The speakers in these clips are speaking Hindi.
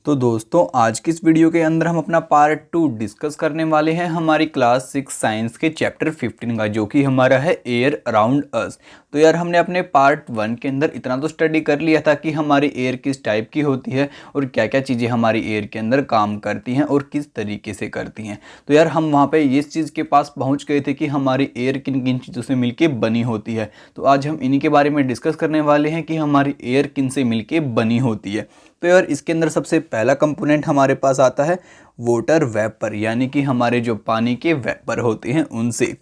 तो दोस्तों आज की इस वीडियो के अंदर हम अपना पार्ट 2 डिस्कस करने वाले हैं हमारी क्लास 6 साइंस के चैप्टर 15 का, जो कि हमारा है एयर अराउंड अस। तो यार हमने अपने पार्ट 1 के अंदर इतना तो स्टडी कर लिया था कि हमारी एयर किस टाइप की होती है और क्या क्या चीज़ें हमारी एयर के अंदर काम करती हैं और किस तरीके से करती हैं। तो यार हम वहाँ पे इस चीज़ के पास पहुँच गए थे कि हमारी एयर किन किन चीज़ों से मिलके बनी होती है। तो आज हम इन्हीं के बारे में डिस्कस करने वाले हैं कि हमारी एयर किन से मिलके बनी होती है। तो यार इसके अंदर सबसे पहला कंपोनेंट हमारे पास आता है वाटर वेपर, यानी कि हमारे जो पानी के वेपर होते हैं उनसे।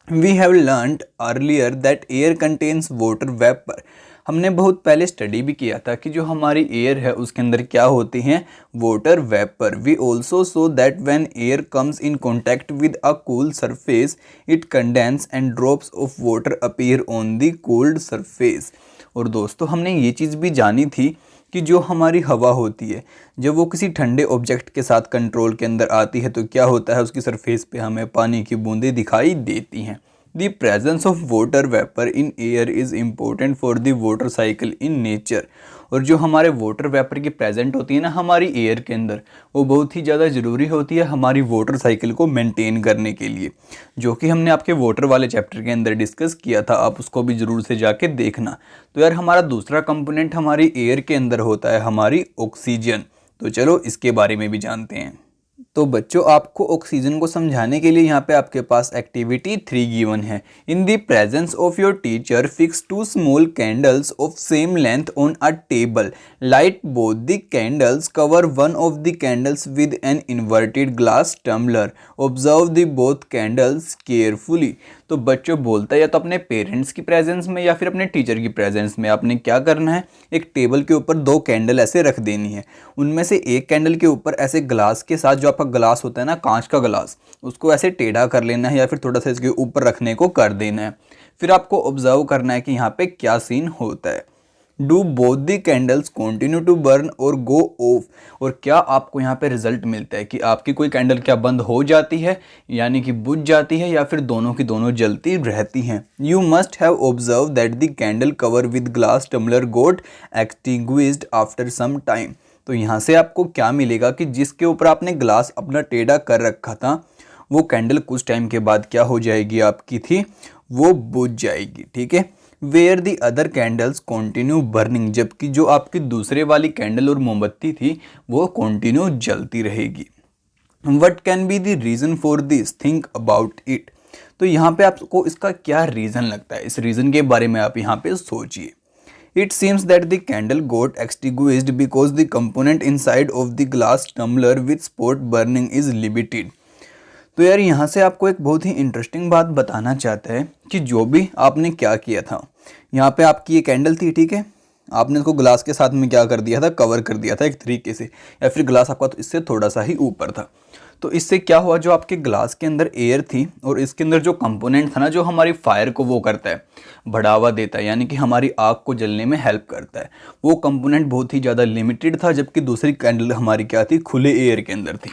We have learned earlier that air contains water vapour. हमने बहुत पहले स्टडी भी किया था कि जो हमारी एयर है उसके अंदर क्या होती हैं, water vapour. We also saw that when air comes in contact with a cool surface it condense and drops of water appear on the cold surface. और दोस्तों हमने ये चीज़ भी जानी थी कि जो हमारी हवा होती है जब वो किसी ठंडे ऑब्जेक्ट के साथ कंट्रोल के अंदर आती है तो क्या होता है, उसकी सरफेस पे हमें पानी की बूंदें दिखाई देती हैं। The presence of water vapour in air is important for the water cycle in nature. और जो हमारे वाटर वेपर की प्रेजेंट होती है ना हमारी एयर के अंदर, वो बहुत ही ज़्यादा ज़रूरी होती है हमारी वाटर साइकिल को मेंटेन करने के लिए, जो कि हमने आपके वाटर वाले चैप्टर के अंदर डिस्कस किया था। आप उसको भी ज़रूर से जाके देखना। तो यार हमारा दूसरा कंपोनेंट हमारी एयर के अंदर होता है हमारी ऑक्सीजन। तो चलो इसके बारे में भी जानते हैं। तो बच्चों आपको ऑक्सीजन को समझाने के लिए यहाँ पे आपके पास एक्टिविटी 3 गिवन है। In the presence of your teacher fix 2 small candles of same length on a table. Light both the candles, cover one of the candles with an inverted glass tumbler. Observe the both candles carefully. तो बच्चों बोलता है या तो अपने पेरेंट्स की प्रेजेंस में या फिर अपने टीचर की प्रेजेंस में आपने क्या करना है, एक टेबल के ऊपर 2 कैंडल ऐसे रख देनी है। उनमें से एक कैंडल के ऊपर ऐसे ग्लास के साथ, जो आपका ग्लास होता है ना कांच का ग्लास, उसको ऐसे टेढ़ा कर लेना है या फिर थोड़ा सा इसके ऊपर रखने को कर देना है। फिर आपको ऑब्जर्व करना है कि यहाँ पे क्या सीन होता है। Do both the candles continue to burn और गो ऑफ। और क्या आपको यहाँ पे रिजल्ट मिलता है कि आपकी कोई कैंडल क्या बंद हो जाती है यानी कि बुझ जाती है, या फिर दोनों की दोनों जलती रहती हैं। You must have observe that the candle cover with glass tumbler got extinguished after some time. तो यहाँ से आपको क्या मिलेगा कि जिसके ऊपर आपने ग्लास अपना टेढ़ा कर रखा था वो कैंडल कुछ टाइम के बाद क्या हो जाएगी, आपकी थी वो बुझ जाएगी। ठीक है। Where the other candles continue burning, जबकि जो आपकी दूसरे वाली कैंडल और मोमबत्ती थी वो कॉन्टिन्यू जलती रहेगी। What can be the reason for this, think about it. तो यहाँ पे आपको इसका क्या रीज़न लगता है, इस रीज़न के बारे में आप यहाँ पे सोचिए। It seems that the candle got extinguished because the component inside of the glass tumbler with spot burning is limited। तो यार यहाँ से आपको एक बहुत ही इंटरेस्टिंग बात बताना चाहता है कि जो भी आपने क्या किया था, यहाँ पे आपकी ये कैंडल थी, ठीक है, आपने इसको ग्लास के साथ में क्या कर दिया था, कवर कर दिया था एक तरीके से, या फिर ग्लास आपका तो इससे थोड़ा सा ही ऊपर था। तो इससे क्या हुआ, जो आपके ग्लास के अंदर एयर थी और इसके अंदर जो कंपोनेंट था ना, जो हमारी फायर को वो करता है, बढ़ावा देता है, यानी कि हमारी आग को जलने में हेल्प करता है, वो कंपोनेंट बहुत ही ज़्यादा लिमिटेड था। जबकि दूसरी कैंडल हमारी क्या थी, खुले एयर के अंदर थी,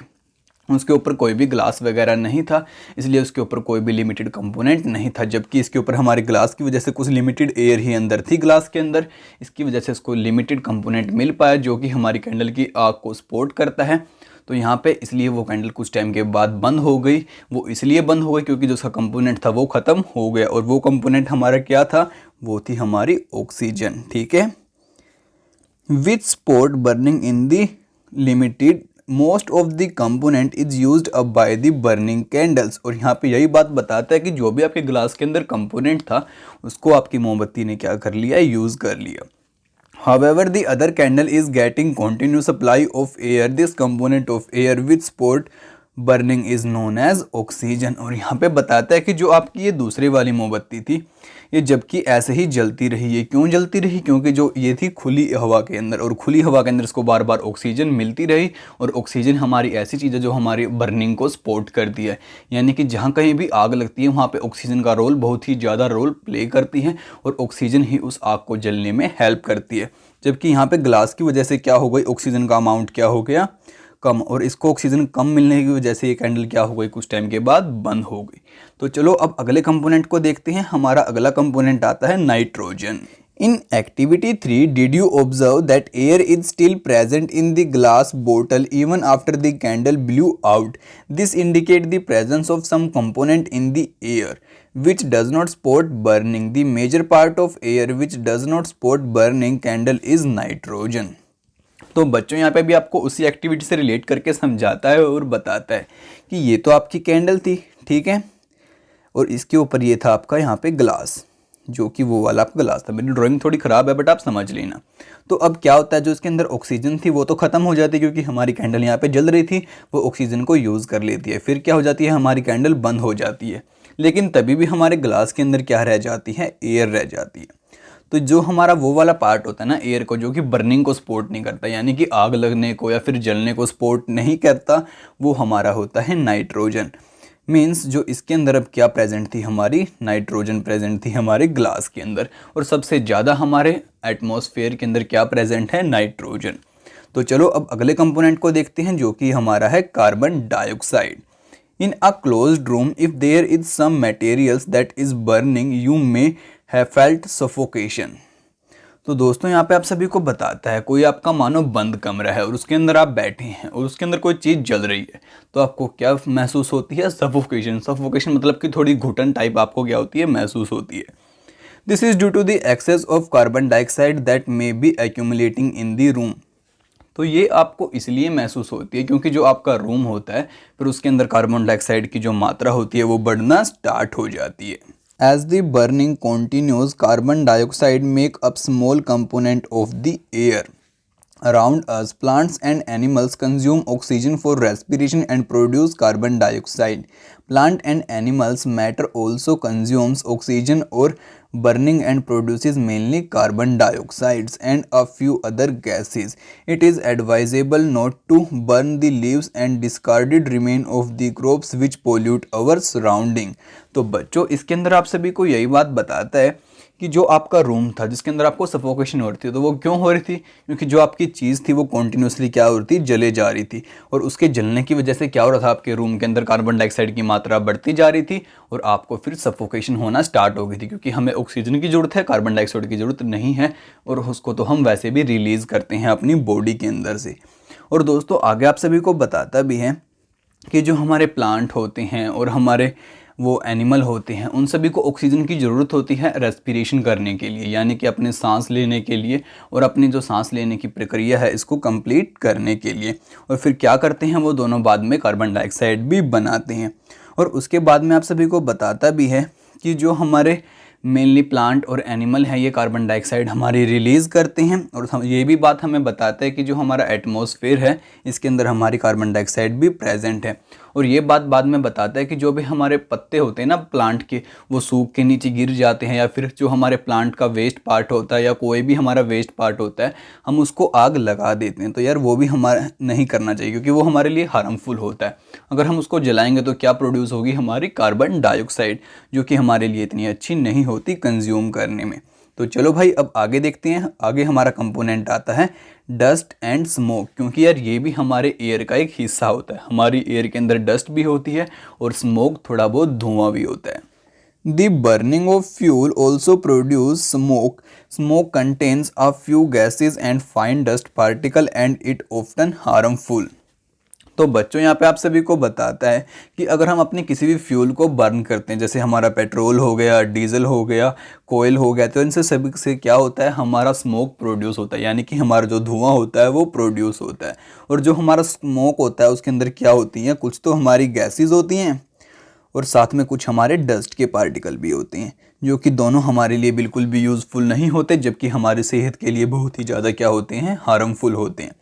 उसके ऊपर कोई भी ग्लास वगैरह नहीं था, इसलिए उसके ऊपर कोई भी लिमिटेड कंपोनेंट नहीं था। जबकि इसके ऊपर हमारे ग्लास की वजह से कुछ लिमिटेड एयर ही अंदर थी ग्लास के अंदर, इसकी वजह से इसको लिमिटेड कंपोनेंट मिल पाया जो कि हमारी कैंडल की आग को सपोर्ट करता है। तो यहाँ पे इसलिए वो कैंडल कुछ टाइम के बाद बंद हो गई। वो इसलिए बंद हो गई क्योंकि जो उसका कंपोनेंट था वो ख़त्म हो गया, और वो कंपोनेंट हमारा क्या था, वो थी हमारी ऑक्सीजन। ठीक है। With spot burning in the limited most of the component is used up by the burning candles. और यहाँ पे यही बात बताता है कि जो भी आपके ग्लास के अंदर कंपोनेंट था उसको आपकी मोमबत्ती ने क्या कर लिया, यूज़ कर लिया। However, the other candle is getting continuous supply of air. This component of air with spot burning is known as oxygen। और यहाँ पे बताता है कि जो आपकी ये दूसरी वाली मोमबत्ती थी ये जबकि ऐसे ही जलती रही। ये क्यों जलती रही, क्योंकि जो ये थी खुली हवा के अंदर, और खुली हवा के अंदर इसको बार बार ऑक्सीजन मिलती रही। और ऑक्सीजन हमारी ऐसी चीज़ है जो हमारी बर्निंग को सपोर्ट करती है, यानी कि जहाँ कहीं भी आग लगती है वहाँ पे ऑक्सीजन का रोल बहुत ही ज़्यादा रोल प्ले करती है, और ऑक्सीजन ही उस आग को जलने में हेल्प करती है। जबकि यहाँ पे ग्लास की वजह से क्या हो गई, ऑक्सीजन का अमाउंट क्या हो गया, कम, और इसको ऑक्सीजन कम मिलने की वजह से ये कैंडल क्या हो गई, कुछ टाइम के बाद बंद हो गई। तो चलो अब अगले कंपोनेंट को देखते हैं। हमारा अगला कंपोनेंट आता है nitrogen. In activity 3, did you observe that air is still present in the glass bottle even after the candle blew out? This indicates the presence of some component in the air which does not support burning. The major part of air which does not support burning candle is nitrogen. तो बच्चों यहाँ पे भी आपको उसी एक्टिविटी से रिलेट करके समझाता है और बताता है कि ये तो आपकी कैंडल थी, ठीक है, और इसके ऊपर ये था आपका यहाँ पे ग्लास, जो कि वो वाला आपका ग्लास था। मेरी ड्राइंग थोड़ी ख़राब है बट आप समझ लेना। तो अब क्या होता है, जो इसके अंदर ऑक्सीजन थी वो तो ख़त्म हो जाती है क्योंकि हमारी कैंडल यहाँ पे जल रही थी, वो ऑक्सीजन को यूज़ कर लेती है। फिर क्या हो जाती है, हमारी कैंडल बंद हो जाती है, लेकिन तभी भी हमारे ग्लास के अंदर क्या रह जाती है, एयर रह जाती है। तो जो हमारा वो वाला पार्ट होता है ना एयर को, जो कि बर्निंग को सपोर्ट नहीं करता, यानी कि आग लगने को या फिर जलने को सपोर्ट नहीं करता, वो हमारा होता है नाइट्रोजन। मीन्स जो इसके अंदर अब क्या प्रेजेंट थी, हमारी नाइट्रोजन प्रेजेंट थी हमारे ग्लास के अंदर, और सबसे ज़्यादा हमारे एटमॉस्फेयर के अंदर क्या प्रेजेंट है, नाइट्रोजन। तो चलो अब अगले कंपोनेंट को देखते हैं, जो कि हमारा है carbon dioxide. In a closed room if there is some materials that is burning you may have felt suffocation. तो दोस्तों यहाँ पे आप सभी को बताता है, कोई आपका मानो बंद कमरा है और उसके अंदर आप बैठे हैं और उसके अंदर कोई चीज़ जल रही है, तो आपको क्या महसूस होती है, सफोकेशन। सफोकेशन मतलब कि थोड़ी घुटन टाइप आपको क्या होती है, महसूस होती है। This is due to the excess of carbon dioxide that may be accumulating in the room. तो ये आपको इसलिए महसूस होती है क्योंकि जो आपका रूम होता है फिर उसके अंदर कार्बन डाइऑक्साइड की जो मात्रा होती है वो बढ़ना स्टार्ट हो जाती है। As the burning continues, carbon dioxide make up small component of the air around us. Plants and animals consume oxygen for respiration and produce carbon dioxide. Plant and animals matter also consumes oxygen or burning and produces mainly carbon dioxides and a few other gases. It is advisable not to burn the leaves and discarded remain of the crops which pollute our surrounding. तो बच्चों इसके अंदर आप सभी को यही बात बताता है कि जो आपका रूम था जिसके अंदर आपको सफोकेशन हो रही थी, तो वो क्यों हो रही थी, क्योंकि जो आपकी चीज़ थी वो कॉन्टिन्यूसली क्या हो रही थी, जले जा रही थी, और उसके जलने की वजह से क्या हो रहा था, आपके रूम के अंदर कार्बन डाइऑक्साइड की मात्रा बढ़ती जा रही थी और आपको फिर सफोकेशन होना स्टार्ट हो गई थी, क्योंकि हमें ऑक्सीजन की ज़रूरत है, कार्बन डाइऑक्साइड की ज़रूरत नहीं है, और उसको तो हम वैसे भी रिलीज़ करते हैं अपनी बॉडी के अंदर से। और दोस्तों आगे आप सभी को बताता भी है कि जो हमारे प्लांट होते हैं और हमारे वो एनिमल होते हैं उन सभी को ऑक्सीजन की ज़रूरत होती है रेस्पिरेशन करने के लिए, यानी कि अपने सांस लेने के लिए और अपनी जो सांस लेने की प्रक्रिया है इसको कंप्लीट करने के लिए। और फिर क्या करते हैं, वो दोनों बाद में कार्बन डाइऑक्साइड भी बनाते हैं। और उसके बाद में आप सभी को बताता भी है कि जो हमारे मेनली प्लांट और एनिमल हैं ये कार्बन डाइऑक्साइड हमारी रिलीज़ करते हैं, और ये भी बात हमें बताता है कि जो हमारा एटमॉस्फेयर है इसके अंदर हमारी कार्बन डाइऑक्साइड भी प्रेजेंट है। और ये बात बाद में बताता है कि जो भी हमारे पत्ते होते हैं ना प्लांट के, वो सूख के नीचे गिर जाते हैं, या फिर जो हमारे प्लांट का वेस्ट पार्ट होता है या कोई भी हमारा वेस्ट पार्ट होता है हम उसको आग लगा देते हैं। तो यार वो भी हमारा नहीं करना चाहिए क्योंकि वो हमारे लिए हार्मफुल होता है। अगर हम उसको जलाएंगे तो क्या प्रोड्यूस होगी, हमारी कार्बन डाइऑक्साइड, जो कि हमारे लिए इतनी अच्छी नहीं होती कंज्यूम करने में। तो चलो भाई अब आगे देखते हैं। आगे हमारा कंपोनेंट आता है डस्ट एंड स्मोक, क्योंकि यार ये भी हमारे एयर का एक हिस्सा होता है। हमारी एयर के अंदर डस्ट भी होती है और स्मोक थोड़ा बहुत धुआं भी होता है। The burning of fuel also produce smoke. Smoke contains a few gases and fine dust particle and it often harmful. तो बच्चों यहाँ पे आप सभी को बताता है कि अगर हम अपने किसी भी फ्यूल को बर्न करते हैं, जैसे हमारा पेट्रोल हो गया, डीजल हो गया, कोयल हो गया, तो इनसे सभी से क्या होता है, हमारा स्मोक प्रोड्यूस होता है, यानी कि हमारा जो धुआं होता है वो प्रोड्यूस होता है। और जो हमारा स्मोक होता है उसके अंदर क्या होती हैं, कुछ तो हमारी गैसेज होती हैं और साथ में कुछ हमारे डस्ट के पार्टिकल भी होते हैं, जो कि दोनों हमारे लिए बिल्कुल भी यूज़फुल नहीं होते, जबकि हमारी सेहत के लिए बहुत ही ज़्यादा क्या होते हैं, हार्मफुल होते हैं।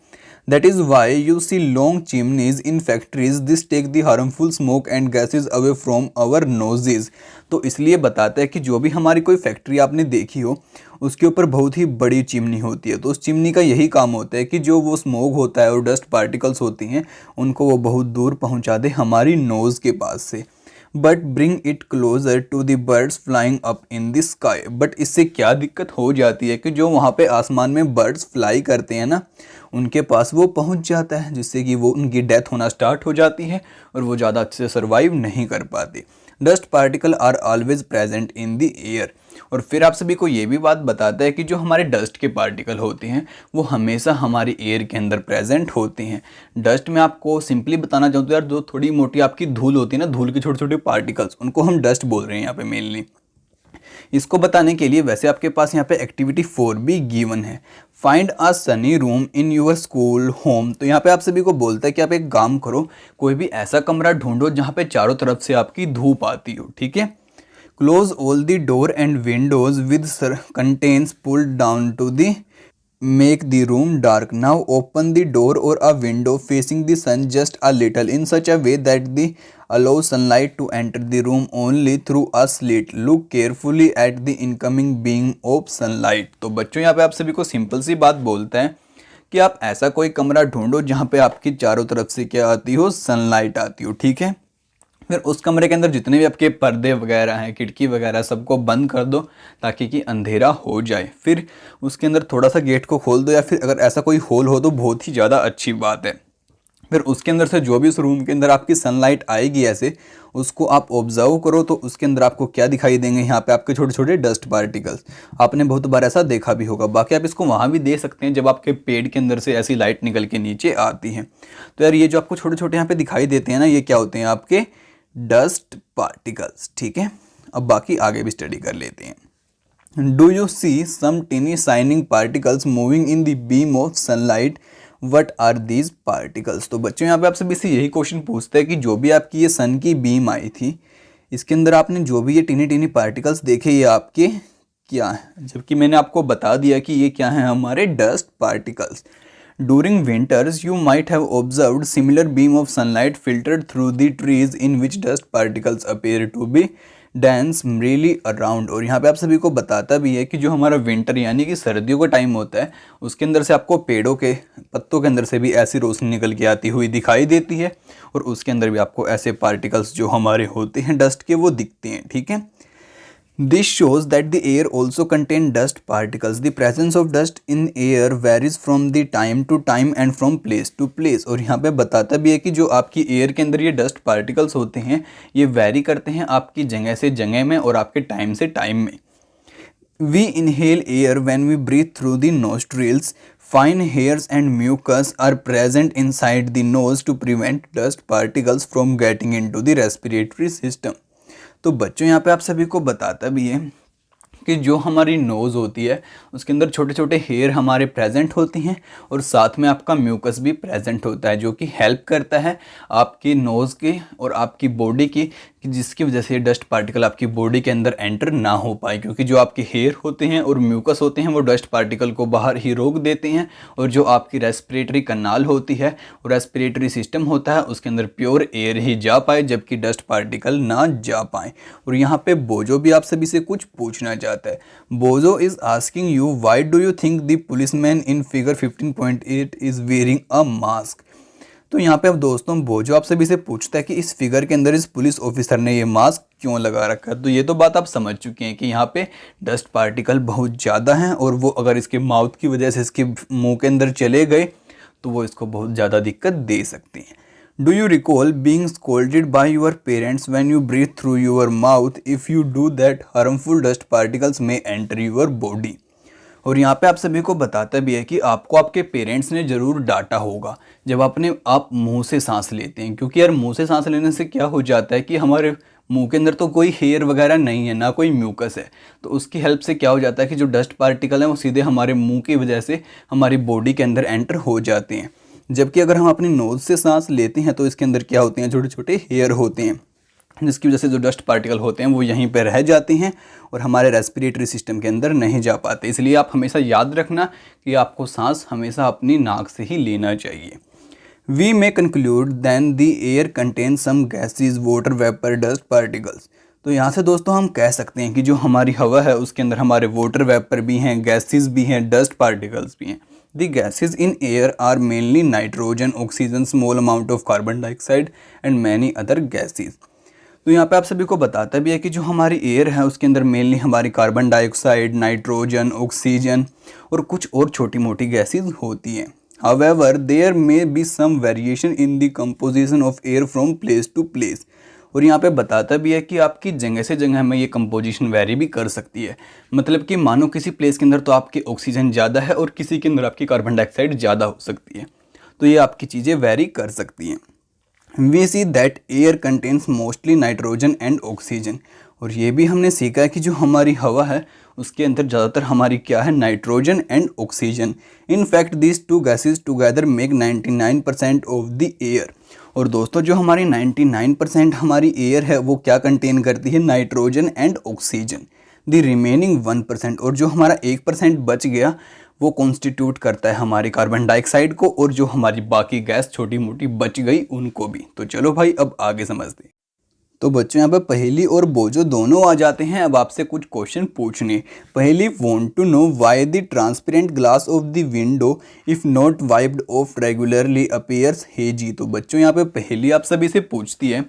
That is why you see long chimneys in factories. This take the harmful smoke and gases away from our noses. तो इसलिए बताता है कि जो भी हमारी कोई फैक्ट्री आपने देखी हो उसके ऊपर बहुत ही बड़ी चिमनी होती है, तो उस चिमनी का यही काम होता है कि जो वो स्मोक होता है और डस्ट पार्टिकल्स होती हैं उनको वो बहुत दूर पहुंचा दे हमारी नोज़ के पास से। But bring it closer to the birds flying up in the sky. But इससे क्या दिक्कत हो जाती है कि जो वहाँ पे आसमान में बर्ड्स फ्लाई करते हैं ना, उनके पास वो पहुँच जाता है, जिससे कि वो उनकी डेथ होना स्टार्ट हो जाती है और वो ज़्यादा अच्छे से सर्वाइव नहीं कर पाते। Dust particle are always present in the air. और फिर आप सभी को ये भी बात बताता है कि जो हमारे डस्ट के पार्टिकल होते हैं वो हमेशा हमारी एयर के अंदर प्रेजेंट होते हैं। डस्ट में आपको सिंपली बताना चाहूँ तो यार, जो थोड़ी मोटी आपकी धूल होती है ना, धूल के छोटे छोटे पार्टिकल्स, उनको हम डस्ट बोल रहे हैं यहाँ पे मेनली। इसको बताने के लिए वैसे आपके पास यहाँ पे एक्टिविटी 4 भी गिवन है, find a Sunny room in your school home. तो यहाँ पे आप सभी को बोलता है कि आप एक काम करो, कोई भी ऐसा कमरा ढूंढो जहाँ पे चारों तरफ से आपकी धूप आती हो, ठीक है। Close all the door and windows with curtains pulled down to the make the room dark. Now open the door or a window facing the sun just a little in such a way that the allow sunlight to enter the room only through a slit. Look carefully at the incoming beam of sunlight. तो बच्चों यहाँ पे आप सभी को सिंपल सी बात बोलता है कि आप ऐसा कोई कमरा ढूंढो जहाँ पे आपकी चारों तरफ से क्या आती हो, सनलाइट आती हो, ठीक है। फिर उस कमरे के अंदर जितने भी आपके पर्दे वगैरह हैं, खिड़की वगैरह, सबको बंद कर दो ताकि कि अंधेरा हो जाए। फिर उसके अंदर थोड़ा सा गेट को खोल दो, या फिर अगर ऐसा कोई होल हो तो बहुत ही ज़्यादा अच्छी बात है। फिर उसके अंदर से जो भी उस रूम के अंदर आपकी सनलाइट आएगी ऐसे, उसको आप ऑब्जर्व करो तो उसके अंदर आपको क्या दिखाई देंगे, यहाँ पे आपके छोटे छोटे डस्ट पार्टिकल्स। आपने बहुत बार ऐसा देखा भी होगा। बाकी आप इसको वहाँ भी देख सकते हैं जब आपके पेड़ के अंदर से ऐसी लाइट निकल के नीचे आती है। तो यार ये जो आपको छोटे छोटे यहाँ पे दिखाई देते हैं ना, ये क्या होते हैं, आपके डस्ट पार्टिकल्स, ठीक है। अब बाकी आगे भी स्टडी कर लेते हैं। Do you see some tiny shining particles moving in the beam of sunlight, what are these particles. तो बच्चों यहाँ पे आप सभी से यही क्वेश्चन पूछते हैं कि जो भी आपकी ये सन की बीम आई थी, इसके अंदर आपने जो भी ये टीनी टीनी पार्टिकल्स देखे, ये आपके क्या है, जबकि मैंने आपको बता दिया कि ये क्या है, हमारे dust particles. During winters, you might have observed similar beam of sunlight filtered through the trees in which dust particles appear to be dance really around। और यहाँ पे आप सभी को बताता भी है कि जो हमारा विंटर यानी कि सर्दियों का टाइम होता है, उसके अंदर से आपको पेड़ों के पत्तों के अंदर से भी ऐसी रोशनी निकल के आती हुई दिखाई देती है, और उसके अंदर भी आपको ऐसे पार्टिकल्स जो हमारे होते हैं डस्ट के, वो दिखते हैं, ठीक है। This shows that the air also contain dust particles. The presence of dust in air varies from the time to time and from place to place। और यहाँ पे बताता भी है कि जो आपकी एयर के अंदर ये डस्ट पार्टिकल्स होते हैं, ये वैरी करते हैं आपकी जगह से जगह में और आपके टाइम से टाइम में। We inhale air when we breathe through the nostrils. Fine hairs and mucus are present inside the nose to prevent dust particles from getting into the respiratory system। तो बच्चों यहाँ पे आप सभी को बताता भी है कि जो हमारी नोज़ होती है उसके अंदर छोटे छोटे हेयर हमारे प्रेजेंट होते हैं, और साथ में आपका म्यूकस भी प्रेजेंट होता है, जो कि हेल्प करता है आपकी नोज़ की और आपकी बॉडी की, कि जिसकी वजह से डस्ट पार्टिकल आपकी बॉडी के अंदर एंटर ना हो पाए। क्योंकि जो आपके हेयर होते हैं और म्यूकस होते हैं वो डस्ट पार्टिकल को बाहर ही रोक देते हैं, और जो आपकी रेस्पिरेटरी कनाल होती है और रेस्पिरेटरी सिस्टम होता है उसके अंदर प्योर एयर ही जा पाए, जबकि डस्ट पार्टिकल ना जा पाए। और यहाँ पे बोजो भी आप सभी से कुछ पूछना चाहता है। बोजो is asking you, why do you think the policeman in figure 15.8 is wearing a mask. तो यहाँ पे अब दोस्तों बोजो आप सभी से पूछता है कि इस फिगर के अंदर इस पुलिस ऑफिसर ने ये मास्क क्यों लगा रखा है। तो ये तो बात आप समझ चुके हैं कि यहाँ पे डस्ट पार्टिकल बहुत ज़्यादा हैं, और वो अगर इसके माउथ की वजह से इसके मुंह के अंदर चले गए तो वो इसको बहुत ज़्यादा दिक्कत दे सकती हैं। Do you recall being scolded by your parents when you breathe through your mouth, if you do that harmful dust particles में एंटर योर बॉडी। और यहाँ पे आप सभी को बताता भी है कि आपको आपके पेरेंट्स ने ज़रूर डांटा होगा जब आप मुंह से सांस लेते हैं, क्योंकि यार मुंह से सांस लेने से क्या हो जाता है कि हमारे मुंह के अंदर तो कोई हेयर वगैरह नहीं है, ना कोई म्यूकस है, तो उसकी हेल्प से क्या हो जाता है कि जो डस्ट पार्टिकल हैं वो सीधे हमारे मुंह की वजह से हमारी बॉडी के अंदर एंटर हो जाते हैं। जबकि अगर हम अपनी नोज़ से सांस लेते हैं तो इसके अंदर क्या होते हैं, छोटे छोटे हेयर होते हैं, जिसकी वजह से जो डस्ट पार्टिकल होते हैं वो यहीं पे रह जाते हैं और हमारे रेस्पिरेटरी सिस्टम के अंदर नहीं जा पाते। इसलिए आप हमेशा याद रखना कि आपको सांस हमेशा अपनी नाक से ही लेना चाहिए। We may conclude than the air contain some gases, water vapour, dust particles. तो यहाँ से दोस्तों हम कह सकते हैं कि जो हमारी हवा है उसके अंदर हमारे वाटर वेपर भी हैं, गैसेज भी हैं, डस्ट पार्टिकल्स भी हैं। The gases in air are mainly nitrogen, oxygen, small amount of carbon dioxide and many other gases। तो यहाँ पे आप सभी को बताता भी है कि जो हमारी एयर है उसके अंदर मेनली हमारी कार्बन डाइऑक्साइड, नाइट्रोजन, ऑक्सीजन और कुछ और छोटी मोटी गैसेज होती हैं। However, there may be some variation in the composition of air from place to place। और यहाँ पे बताता भी है कि आपकी जगह से जगह में ये कंपोजिशन वेरी भी कर सकती है। मतलब कि मानो किसी प्लेस के अंदर तो आपकी ऑक्सीजन ज़्यादा है और किसी के अंदर आपकी कार्बन डाइऑक्साइड ज़्यादा हो सकती है, तो ये आपकी चीज़ें वेरी कर सकती हैं। We see that air contains mostly nitrogen and oxygen, और ये भी हमने सीखा है कि जो हमारी हवा है उसके अंदर ज़्यादातर हमारी क्या है, nitrogen and oxygen. In fact this to gases together make 99% of the air. और दोस्तों जो हमारी 99% हमारी एयर है वो क्या कंटेन करती है, nitrogen and oxygen. The remaining 1%, और जो हमारा 1% बच गया वो कॉन्स्टिट्यूट करता है हमारी कार्बन डाइऑक्साइड को, और जो हमारी बाकी गैस छोटी मोटी बच गई उनको भी। तो चलो भाई अब आगे समझते हैं। तो बच्चों यहाँ पे पहेली और बोझो दोनों आ जाते हैं। अब आपसे कुछ क्वेश्चन पूछने। पहली, want to know why the transparent glass of the window if not wiped off regularly appears hazy. तो बच्चों यहाँ पे पहेली आप सभी से पूछती है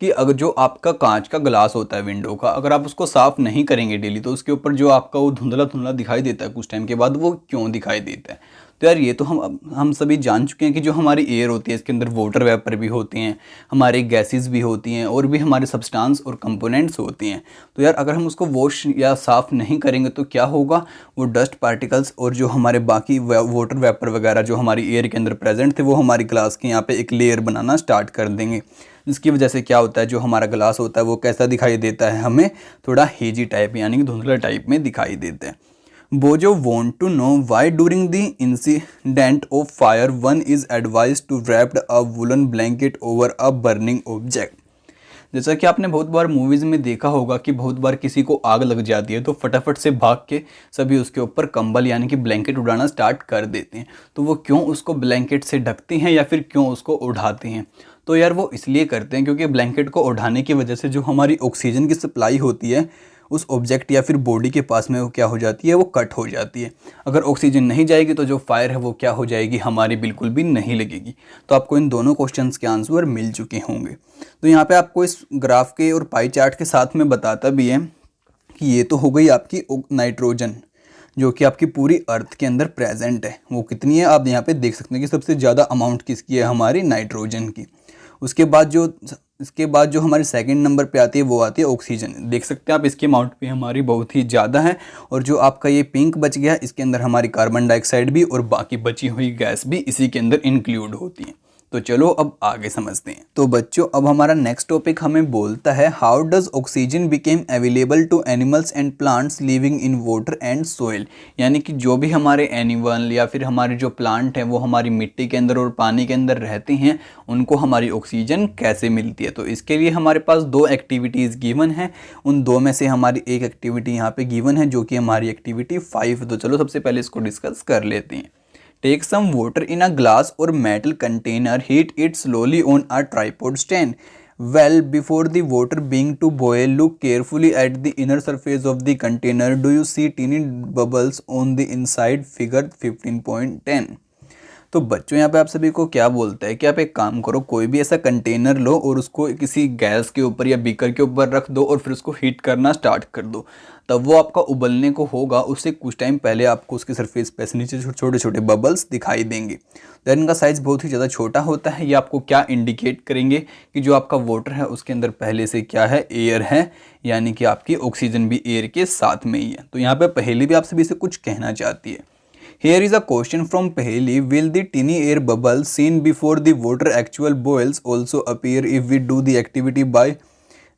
कि अगर जो आपका कांच का ग्लास होता है विंडो का, अगर आप उसको साफ़ नहीं करेंगे डेली तो उसके ऊपर जो आपका वो धुंधला धुंधला दिखाई देता है कुछ टाइम के बाद, वो क्यों दिखाई देता है। तो यार ये तो हम सभी जान चुके हैं कि जो हमारी एयर होती है इसके अंदर वाटर वेपर भी होती हैं, हमारी गैसेस भी होती हैं, और भी हमारे सब्सटेंस और कंपोनेंट्स होती हैं। तो यार अगर हम उसको वॉश या साफ़ नहीं करेंगे तो क्या होगा, वो डस्ट पार्टिकल्स और जो हमारे बाकी वाटर वेपर वगैरह जो हमारी एयर के अंदर प्रेजेंट थे वो हमारी ग्लास के यहाँ पे एक लेयर बनाना स्टार्ट कर देंगे, जिसकी वजह से क्या होता है, जो हमारा ग्लास होता है वो कैसा दिखाई देता है, हमें थोड़ा हेजी टाइप यानी कि धुंधला टाइप में दिखाई देता है। बोजो want to know why during the incident of fire one is advised to wrapped a woollen blanket over a burning object. जैसा कि आपने बहुत बार मूवीज़ में देखा होगा कि बहुत बार किसी को आग लग जाती है तो फटाफट से भाग के सभी उसके ऊपर कंबल यानी कि ब्लैंकेट उड़ाना स्टार्ट कर देते हैं। तो वो क्यों उसको ब्लैंकेट से ढकते हैं या फिर क्यों उसको उड़ाते हैं, तो यार वो इसलिए करते हैं क्योंकि ब्लैंकेट को उड़ाने की वजह से जो हमारी ऑक्सीजन की सप्लाई होती है उस ऑब्जेक्ट या फिर बॉडी के पास में वो क्या हो जाती है, वो कट हो जाती है। अगर ऑक्सीजन नहीं जाएगी तो जो फायर है वो क्या हो जाएगी, हमारी बिल्कुल भी नहीं लगेगी। तो आपको इन दोनों क्वेश्चंस के आंसर मिल चुके होंगे। तो यहाँ पे आपको इस ग्राफ के और पाई चार्ट के साथ में बताता भी है कि ये तो हो गई आपकी नाइट्रोजन जो कि आपकी पूरी अर्थ के अंदर प्रेजेंट है। वो कितनी है आप यहाँ पे देख सकते हैं कि सबसे ज़्यादा अमाउंट किसकी है, हमारी नाइट्रोजन की। इसके बाद जो हमारे सेकंड नंबर पे आती है वो आती है ऑक्सीजन। देख सकते हैं आप इसकी अमाउंट भी हमारी बहुत ही ज़्यादा है। और जो आपका ये पिंक बच गया इसके अंदर हमारी कार्बन डाइऑक्साइड भी और बाकी बची हुई गैस भी इसी के अंदर इंक्लूड होती है। तो चलो अब आगे समझते हैं। तो बच्चों अब हमारा नेक्स्ट टॉपिक हमें बोलता है how does oxygen became available to animals and plants living in water and soil. यानी कि जो भी हमारे एनिमल या फिर हमारे जो प्लांट हैं वो हमारी मिट्टी के अंदर और पानी के अंदर रहते हैं, उनको हमारी ऑक्सीजन कैसे मिलती है। तो इसके लिए हमारे पास दो एक्टिविटीज़ गिवन है। उन दो में से हमारी एक एक्टिविटी यहाँ पे गिवन है जो कि हमारी एक्टिविटी 5। तो चलो सबसे पहले इसको डिस्कस कर लेते हैं। Take some water in a glass or metal container, heat it slowly on a tripod stand. Well, before the water being to boil, look carefully at the inner surface of the container. Do you see teeny bubbles on the inside? Figure 15.10. तो बच्चों यहाँ पे आप सभी को क्या बोलता है कि आप एक काम करो, कोई भी ऐसा कंटेनर लो और उसको किसी गैस के ऊपर या बीकर के ऊपर रख दो और फिर उसको हीट करना स्टार्ट कर दो। तब वो आपका उबलने को होगा, उससे कुछ टाइम पहले आपको उसकी सरफेस पे नीचे छोटे छोटे बबल्स दिखाई देंगे। तो इनका साइज़ बहुत ही ज़्यादा छोटा होता है। ये आपको क्या इंडिकेट करेंगे कि जो आपका वाटर है उसके अंदर पहले से क्या है, एयर है, यानी कि आपकी ऑक्सीजन भी एयर के साथ में ही है। तो यहाँ पर पहेली भी आप सभी से कुछ कहना चाहती है। Here is a question from Paheli. Will the tiny air bubble seen before the water actual boils also appear if we do the activity by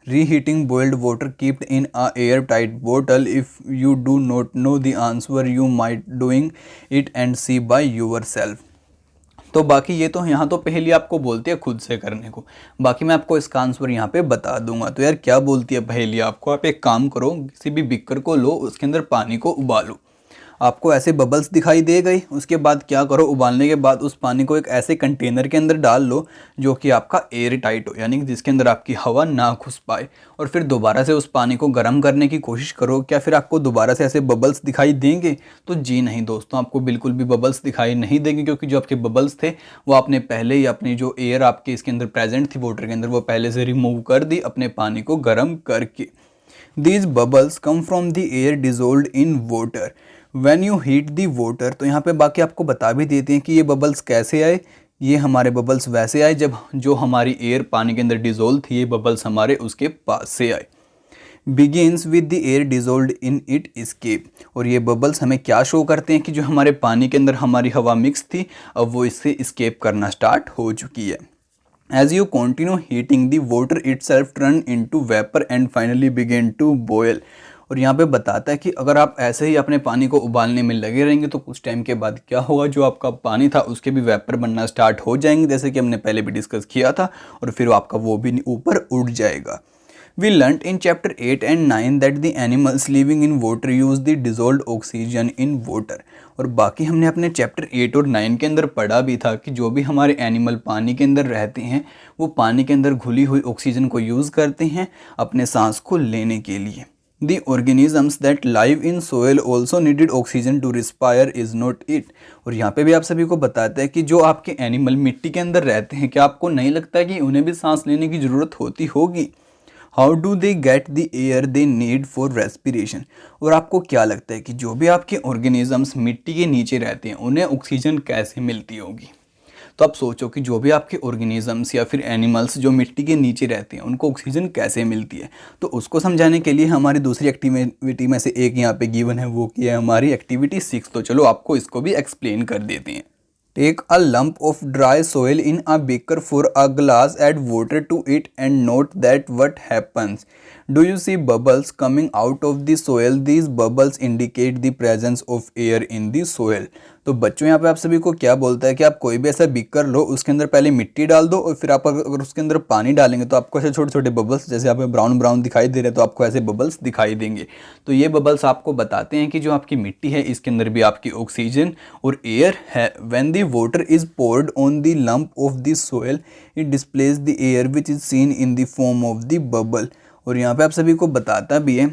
reheating boiled water kept in a airtight bottle? If you do not know the answer, you might doing it and see by yourself. तो बाकी ये तो यहाँ तो पहेली आपको बोलती है खुद से करने को, बाकी मैं आपको इसका आंसर यहाँ पे बता दूंगा। तो यार क्या बोलती है पहेली आपको, आप एक काम करो, किसी भी बिकर को लो, उसके अंदर पानी को उबालो, आपको ऐसे बबल्स दिखाई दे गई। उसके बाद क्या करो, उबालने के बाद उस पानी को एक ऐसे कंटेनर के अंदर डाल लो जो कि आपका एयर टाइट हो, यानी कि जिसके अंदर आपकी हवा ना घुस पाए, और फिर दोबारा से उस पानी को गर्म करने की कोशिश करो। क्या फिर आपको दोबारा से ऐसे बबल्स दिखाई देंगे? तो जी नहीं दोस्तों, आपको बिल्कुल भी बबल्स दिखाई नहीं देंगे, क्योंकि जो आपके बबल्स थे वो आपने पहले ही अपनी जो एयर आपके इसके अंदर प्रेजेंट थी वाटर के अंदर, वो पहले से रिमूव कर दी अपने पानी को गर्म करके। These bubbles come from the air dissolved in water. When you heat the water, तो यहाँ पे बाकी आपको बता भी देते हैं कि ये बबल्स कैसे आए। ये हमारे बबल्स वैसे आए जब जो हमारी एयर पानी के अंदर डिज़ोल्व थी, ये बबल्स हमारे उसके पास से आए। Begins with the air dissolve in it escape। और ये बबल्स हमें क्या शो करते हैं कि जो हमारे पानी के अंदर हमारी हवा मिक्स थी अब वो इससे escape करना स्टार्ट हो चुकी है। As you continue heating the water itself turn into vapor and finally begin to boil। और यहाँ पे बताता है कि अगर आप ऐसे ही अपने पानी को उबालने में लगे रहेंगे तो कुछ टाइम के बाद क्या होगा, जो आपका पानी था उसके भी वेपर बनना स्टार्ट हो जाएंगे, जैसे कि हमने पहले भी डिस्कस किया था, और फिर आपका वो भी ऊपर उड़ जाएगा। We learnt in chapter 8 and 9 that the animals living in water use the dissolved oxygen in water। और बाकी हमने अपने चैप्टर 8 और 9 के अंदर पढ़ा भी था कि जो भी हमारे एनिमल पानी के अंदर रहते हैं वो पानी के अंदर घुली हुई ऑक्सीजन को यूज़ करते हैं अपने सांस को लेने के लिए। The organisms that live in soil also needed oxygen to respire is not it। और यहाँ पे भी आप सभी को बताते हैं कि जो आपके एनिमल मिट्टी के अंदर रहते हैं, क्या आपको नहीं लगता कि उन्हें भी सांस लेने की ज़रूरत होती होगी? How do they get the air they need for respiration. और आपको क्या लगता है कि जो भी आपके ऑर्गेनिजम्स मिट्टी के नीचे रहते हैं उन्हें ऑक्सीजन कैसे मिलती होगी? तो आप सोचो कि जो भी आपके ऑर्गेनिजम्स या फिर एनिमल्स जो मिट्टी के नीचे रहते हैं उनको ऑक्सीजन कैसे मिलती है। तो उसको समझाने के लिए हमारी दूसरी एक्टिविटी में से एक यहाँ पे गिवन है, वो की है हमारी एक्टिविटी 6। तो चलो आपको इसको भी एक्सप्लेन कर देते हैं। Take a lump of dry soil in a beaker for a glass, add water to it and note that what happens. Do you see bubbles coming out of the soil? These bubbles indicate the presence of air in the soil। तो बच्चों यहाँ पे आप सभी को क्या बोलता है कि आप कोई भी ऐसा बीकर लो, उसके अंदर पहले मिट्टी डाल दो और फिर आप अगर उसके अंदर पानी डालेंगे तो आपको ऐसे छोटे छोटे बबल्स, जैसे आप ब्राउन ब्राउन दिखाई दे रहे हैं तो आपको ऐसे बबल्स दिखाई देंगे। तो ये बबल्स आपको बताते हैं कि जो आपकी मिट्टी है इसके अंदर भी आपकी ऑक्सीजन और एयर है। When the water is poured on the lump of the soil it displace the air which is seen in the form of the bubble. और यहाँ पे आप सभी को बताता भी है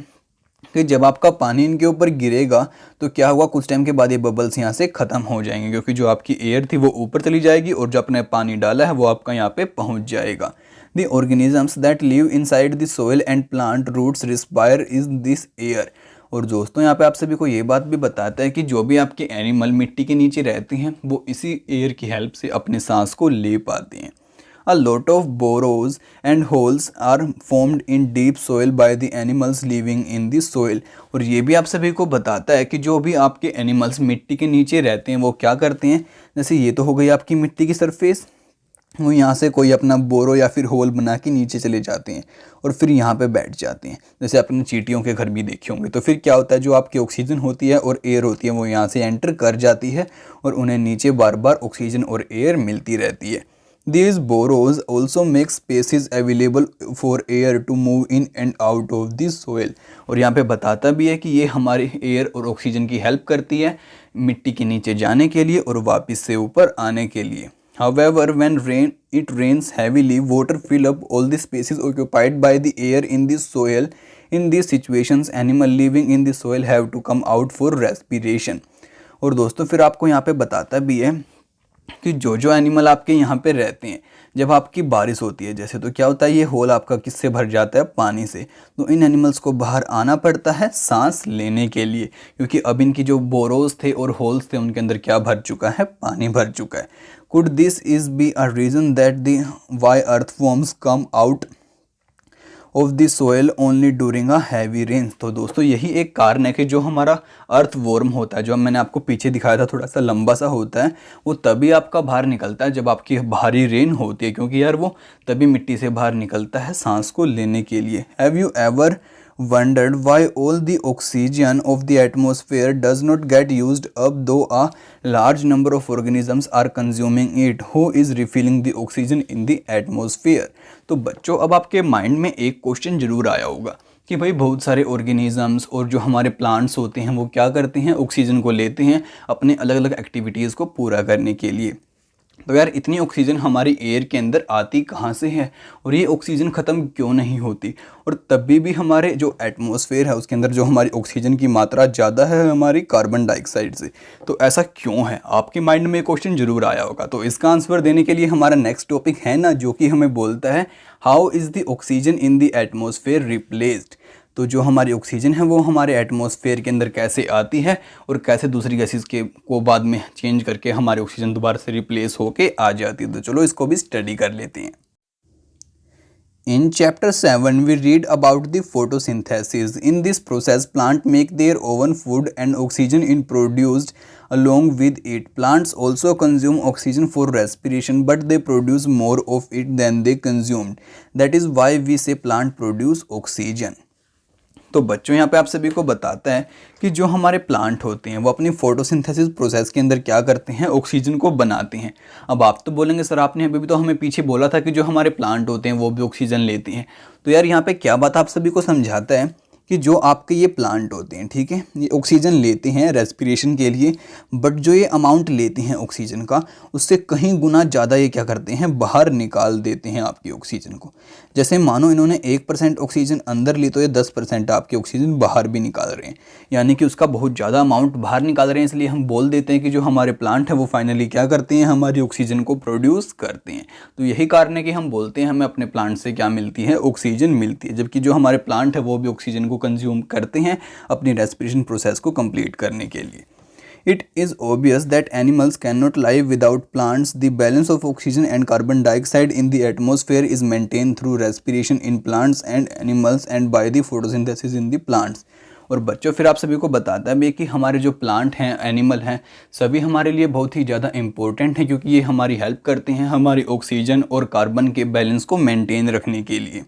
कि जब आपका पानी इनके ऊपर गिरेगा तो क्या होगा, कुछ टाइम के बाद ये बबल्स यहाँ से ख़त्म हो जाएंगे, क्योंकि जो आपकी एयर थी वो ऊपर चली जाएगी और जो आपने पानी डाला है वो आपका यहाँ पे पहुँच जाएगा। The organisms that live inside the soil and plant roots respire is this air. और दोस्तों यहाँ पे आप सभी को ये बात भी बताता है कि जो भी आपके एनिमल मिट्टी के नीचे रहते हैं वो इसी एयर की हेल्प से अपने सांस को ले पाते हैं। A lot of burrows and holes are formed in deep soil by the animals living in the soil। और ये भी आप सभी को बताता है कि जो भी आपके एनिमल्स मिट्टी के नीचे रहते हैं वो क्या करते हैं, जैसे ये तो हो गई आपकी मिट्टी की सरफेस, वो यहाँ से कोई अपना बोरो या फिर होल बना के नीचे चले जाते हैं और फिर यहाँ पे बैठ जाते हैं। जैसे आपने चींटियों के घर भी देखे होंगे। तो फिर क्या होता है, जो आपकी ऑक्सीजन होती है और एयर होती है वो यहाँ से एंटर कर जाती है और उन्हें नीचे बार बार ऑक्सीजन और एयर मिलती रहती है। These burrows also make spaces available for air to move in and out of the soil। और यहाँ पे बताता भी है कि ये हमारे एयर और ऑक्सीजन की हेल्प करती है मिट्टी के नीचे जाने के लिए और वापस से ऊपर आने के लिए। However, when it rains heavily, water fill up all the spaces occupied by the air in the soil। In these situations, animal living in the soil have to come out for respiration। और दोस्तों फिर आपको यहाँ पे बताता भी है कि जो एनिमल आपके यहाँ पे रहते हैं, जब आपकी बारिश होती है जैसे, तो क्या होता है, ये होल आपका किससे भर जाता है, पानी से। तो इन एनिमल्स को बाहर आना पड़ता है सांस लेने के लिए, क्योंकि अब इनकी जो बोरोज थे और होल्स थे उनके अंदर क्या भर चुका है, पानी भर चुका है। Could this is be a reason that the why earthworms come out of the soil only during a heavy rain. तो दोस्तों यही एक कारण है कि जो हमारा अर्थ वॉर्म होता है, जो मैंने आपको पीछे दिखाया था थोड़ा सा लंबा सा होता है, वो तभी आपका बाहर निकलता है जब आपकी भारी रेन होती है, क्योंकि यार वो तभी मिट्टी से बाहर निकलता है सांस को लेने के लिए। Have you ever wondered why all the oxygen of the atmosphere does not get used up though a large number of organisms are consuming it? Who is refilling the oxygen in the atmosphere? तो बच्चों अब आपके माइंड में एक क्वेश्चन जरूर आया होगा कि भाई बहुत सारे ऑर्गेनिजम्स और जो हमारे प्लांट्स होते हैं वो क्या करते हैं, ऑक्सीजन को लेते हैं अपने अलग अलग एक्टिविटीज़ को पूरा करने के लिए। तो यार इतनी ऑक्सीजन हमारी एयर के अंदर आती कहाँ से है और ये ऑक्सीजन ख़त्म क्यों नहीं होती? और तभी भी हमारे जो एटमॉस्फेयर है उसके अंदर जो हमारी ऑक्सीजन की मात्रा ज़्यादा है हमारी कार्बन डाइऑक्साइड से। तो ऐसा क्यों है, आपके माइंड में क्वेश्चन जरूर आया होगा। तो इसका आंसर देने के लिए हमारा नेक्स्ट टॉपिक है ना, जो कि हमें बोलता है how is the oxygen in the atmosphere replaced. तो जो हमारी ऑक्सीजन है वो हमारे एटमॉस्फेयर के अंदर कैसे आती है और कैसे दूसरी गैसेस के को बाद में चेंज करके हमारी ऑक्सीजन दोबारा से रिप्लेस होके आ जाती है। तो चलो इसको भी स्टडी कर लेते हैं। In chapter 7, we read about the photosynthesis. In this process, plants make their own food and oxygen is produced along with it. Plants also consume oxygen for respiration, but they produce more of it than they consumed. That is why we say plant produce oxygen. तो बच्चों यहाँ पे आप सभी को बताता है कि जो हमारे प्लांट होते हैं वो अपनी फोटोसिंथेसिस प्रोसेस के अंदर क्या करते हैं, ऑक्सीजन को बनाते हैं। अब आप तो बोलेंगे सर आपने अभी भी तो हमें पीछे बोला था कि जो हमारे प्लांट होते हैं वो भी ऑक्सीजन लेते हैं। तो यार यहाँ पे क्या बात आप सभी को समझाता है कि जो आपके ये प्लांट होते हैं, ठीक है, ये ऑक्सीजन लेते हैं रेस्पिरेशन के लिए, बट जो ये अमाउंट लेते हैं ऑक्सीजन का उससे कहीं गुना ज़्यादा ये क्या करते हैं, बाहर निकाल देते हैं आपकी ऑक्सीजन को। जैसे मानो इन्होंने 1% ऑक्सीजन अंदर ली तो ये 10% आपकी ऑक्सीजन बाहर भी निकाल रहे हैं, यानी कि उसका बहुत ज़्यादा अमाउंट बाहर निकाल रहे हैं। इसलिए हम बोल देते हैं कि जो हमारे प्लांट है वो फाइनली क्या करते हैं, हमारी ऑक्सीजन को प्रोड्यूस करते हैं। तो यही कारण है कि हम बोलते हैं हमें अपने प्लांट से क्या मिलती है, ऑक्सीजन मिलती है, जबकि जो हमारे प्लांट है वो भी ऑक्सीजन को कंज्यूम करते हैं अपनी रेस्पिरेशन प्रोसेस को कंप्लीट करने के लिए। It is obvious that animals cannot live without plants. The balance of oxygen and carbon dioxide in the atmosphere is maintained through respiration in plants and animals and by the photosynthesis in the plants. और बच्चों फिर आप सभी को बताता है भी कि हमारे जो प्लांट हैं, एनिमल हैं, सभी हमारे लिए बहुत ही ज़्यादा इम्पोर्टेंट है, क्योंकि ये हमारी हेल्प करते हैं हमारी ऑक्सीजन और कार्बन के बैलेंस को मेंटेन रखने के लिए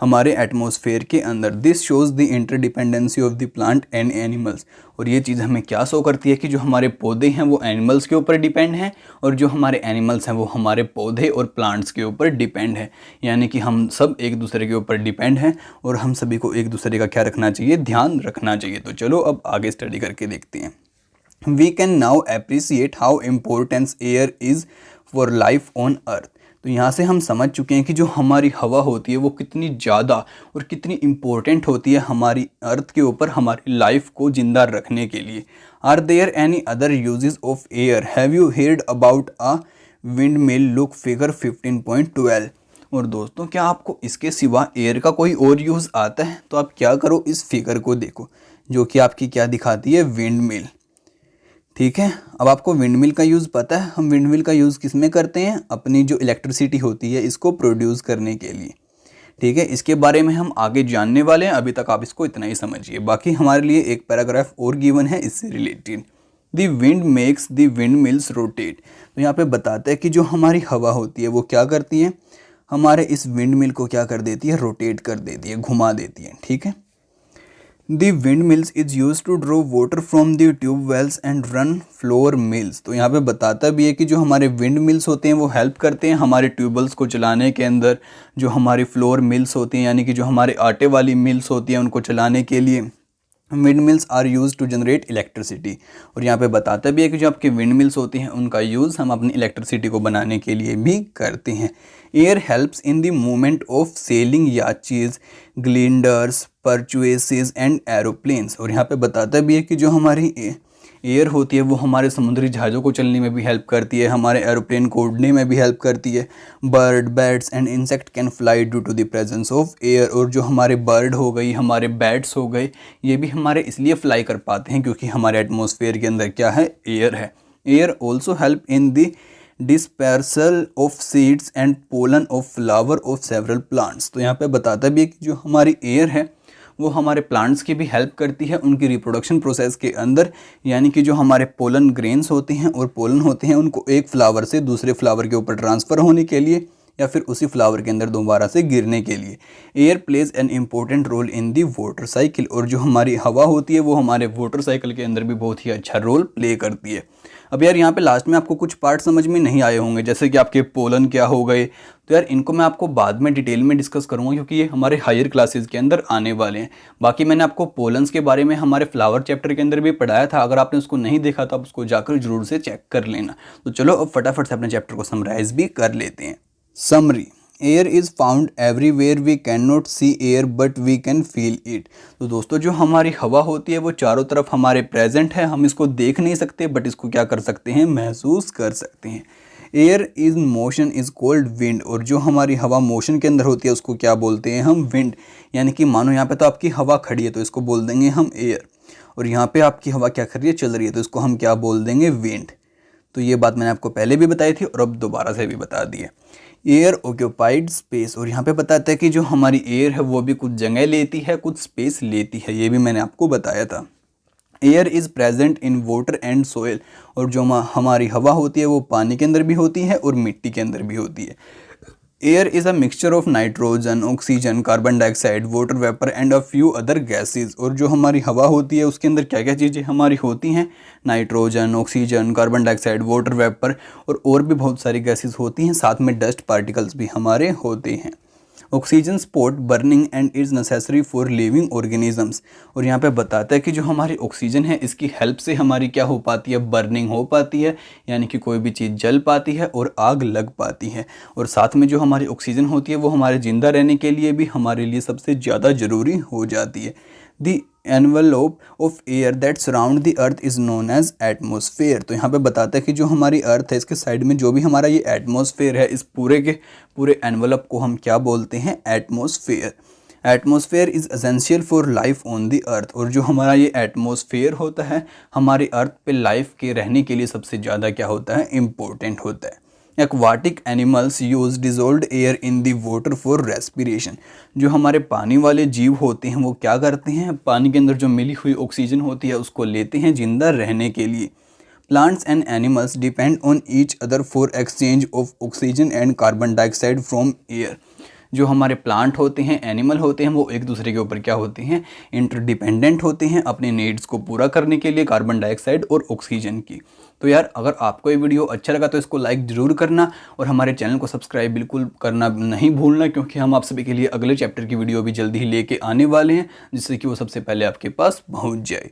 हमारे एटमॉस्फेयर के अंदर। This shows the interdependency of the plant and animals. और ये चीज़ हमें क्या शो करती है कि जो हमारे पौधे हैं वो एनिमल्स के ऊपर डिपेंड हैं और जो हमारे एनिमल्स हैं वो हमारे पौधे और प्लांट्स के ऊपर डिपेंड है। यानी कि हम सब एक दूसरे के ऊपर डिपेंड हैं और हम सभी को एक दूसरे का क्या रखना चाहिए, ध्यान रखना चाहिए। तो चलो अब आगे स्टडी करके देखते हैं। We can now appreciate how importance air is for life on earth. तो यहाँ से हम समझ चुके हैं कि जो हमारी हवा होती है वो कितनी ज़्यादा और कितनी इम्पोर्टेंट होती है हमारी अर्थ के ऊपर हमारी लाइफ को ज़िंदा रखने के लिए। Are there any other uses of air? Have you हेard about a wind mill? Look figure 15.12। और दोस्तों क्या आपको इसके सिवा एयर का कोई और यूज़ आता है? तो आप क्या करो, इस फिगर को देखो जो कि आपकी क्या दिखाती है, विंड मिल। ठीक है, अब आपको विंड मिल का यूज़ पता है। हम विंड मिल का यूज़ किस में करते हैं, अपनी जो इलेक्ट्रिसिटी होती है इसको प्रोड्यूस करने के लिए। ठीक है, इसके बारे में हम आगे जानने वाले हैं, अभी तक आप इसको इतना ही समझिए। बाकी हमारे लिए एक पैराग्राफ और गिवन है इससे related. The wind makes the wind mills rotate. तो यहाँ पे बताता है कि जो हमारी हवा होती है वो क्या करती है, हमारे इस विंड मिल को क्या कर देती है, रोटेट कर देती है, घुमा देती है। ठीक है, The windmills is used to draw water from the tube wells and run floor mills। तो यहाँ पे बताता भी है कि जो हमारे विंड मिल्स होते हैं वो हेल्प करते हैं हमारे ट्यूबवेल्स को चलाने के अंदर। जो हमारी फ्लोर मिल्स होती हैं यानी कि जो हमारे आटे वाली मिल्स होती हैं उनको चलाने के लिए wind mills are use to generate electricity. और यहाँ पे बताता भी है कि जो आपके विंड मिल्स होती हैं उनका यूज़ हम अपनी इलेक्ट्रिसिटी को बनाने के लिए भी करते हैं। Air helps in the movement of sailing याचीज, ग्लिंडर्स, परचुएसेस एंड एरोप्लेन्स। और यहाँ पे बताता भी है कि जो हमारी एयर होती है वो हमारे समुद्री जहाज़ों को चलने में भी हेल्प करती है, हमारे एरोप्लेन को उड़ने में भी हेल्प करती है। Bird, bats and insect can fly due to the presence of air. और जो हमारे बर्ड हो गई, हमारे बैट्स हो गए, ये भी हमारे इसलिए फ्लाई कर पाते हैं क्योंकि हमारे एटमॉस्फेयर के अंदर क्या है, एयर है। Air also help in the dispersal of seeds and pollen of flower of several plants. तो यहाँ पे बताता भी है कि जो हमारी एयर है वो हमारे प्लांट्स की भी हेल्प करती है उनकी रिप्रोडक्शन प्रोसेस के अंदर। यानी कि जो हमारे पोलन ग्रेन्स होते हैं और पोलन होते हैं उनको एक फ्लावर से दूसरे फ्लावर के ऊपर ट्रांसफ़र होने के लिए या फिर उसी फ्लावर के अंदर दोबारा से गिरने के लिए। Air plays an important role in the water cycle. और जो हमारी हवा होती है वो हमारे वाटर साइकिल के अंदर भी बहुत ही अच्छा रोल प्ले करती है। अब यार यहाँ पे लास्ट में आपको कुछ पार्ट समझ में नहीं आए होंगे, जैसे कि आपके पोलन क्या हो गए। तो यार इनको मैं आपको बाद में डिटेल में डिस्कस करूँगा क्योंकि ये हमारे हायर क्लासेस के अंदर आने वाले हैं। बाकी मैंने आपको पोलन्स के बारे में हमारे फ्लावर चैप्टर के अंदर भी पढ़ाया था, अगर आपने उसको नहीं देखा तो आप उसको जाकर जरूर से चेक कर लेना। तो चलो अब फटाफट से अपने चैप्टर को समराइज भी कर लेते हैं। Summary, air is found everywhere, we can not see air but we can feel it. तो दोस्तों जो हमारी हवा होती है वो चारों तरफ हमारे प्रेजेंट है, हम इसको देख नहीं सकते बट इसको क्या कर सकते हैं, महसूस कर सकते हैं। Air is motion is called wind, और जो हमारी हवा मोशन के अंदर होती है उसको क्या बोलते हैं हम, विंड। यानी कि मानो यहाँ पे तो आपकी हवा खड़ी है तो इसको बोल देंगे हम एयर, और यहाँ पे आपकी हवा क्या कर रही है, चल रही है, तो इसको हम क्या बोल देंगे, विंड। तो ये बात मैंने आपको पहले भी बताई थी और अब दोबारा से भी बता दी है। एयर ऑक्यूपाइड स्पेस, और यहाँ पे बताता है कि जो हमारी एयर है वो भी कुछ जगह लेती है, कुछ स्पेस लेती है, ये भी मैंने आपको बताया था। Air is present in water and soil, और जो हमारी हवा होती है वो पानी के अंदर भी होती है और मिट्टी के अंदर भी होती है। Air is a mixture of nitrogen, oxygen, carbon dioxide, water vapour and a few other gases, और जो हमारी हवा होती है उसके अंदर क्या क्या चीज़ें हमारी होती हैं, nitrogen, oxygen, carbon dioxide, water vapour और भी बहुत सारी गैसेस होती हैं, साथ में डस्ट पार्टिकल्स भी हमारे होते हैं। Oxygen spot burning and is necessary for living organisms, और यहाँ पे बताता है कि जो हमारी ऑक्सीजन है इसकी हेल्प से हमारी क्या हो पाती है, बर्निंग हो पाती है, यानी कि कोई भी चीज़ जल पाती है और आग लग पाती है। और साथ में जो हमारी ऑक्सीजन होती है वो हमारे ज़िंदा रहने के लिए भी हमारे लिए सबसे ज़्यादा ज़रूरी हो जाती है। The envelope of air that surround the earth is known as atmosphere, तो यहाँ पे बताता है कि जो हमारी अर्थ है इसके साइड में जो भी हमारा ये एटमॉस्फेयर है, इस पूरे के पूरे एनवलप को हम क्या बोलते हैं, atmosphere. Atmosphere is essential for life on the earth, और जो हमारा ये एटमॉस्फेयर होता है हमारी अर्थ पे लाइफ के रहने के लिए सबसे ज़्यादा क्या होता है, इम्पोर्टेंट होता है। Aquatic animals use dissolved air in the water for respiration, जो हमारे पानी वाले जीव होते हैं वो क्या करते हैं, पानी के अंदर जो मिली हुई ऑक्सीजन होती है उसको लेते हैं जिंदा रहने के लिए। Plants and animals depend on each other for exchange of oxygen and carbon dioxide from air, जो हमारे प्लांट होते हैं, एनिमल होते हैं, वो एक दूसरे के ऊपर क्या होते हैं, इंटरडिपेंडेंट होते हैं अपने नीड्स को पूरा करने के लिए कार्बन डाइऑक्साइड और ऑक्सीजन की। तो यार अगर आपको ये वीडियो अच्छा लगा तो इसको लाइक ज़रूर करना और हमारे चैनल को सब्सक्राइब बिल्कुल करना नहीं भूलना, क्योंकि हम आप सभी के लिए अगले चैप्टर की वीडियो भी जल्दी ही लेके आने वाले हैं जिससे कि वो सबसे पहले आपके पास पहुँच जाए।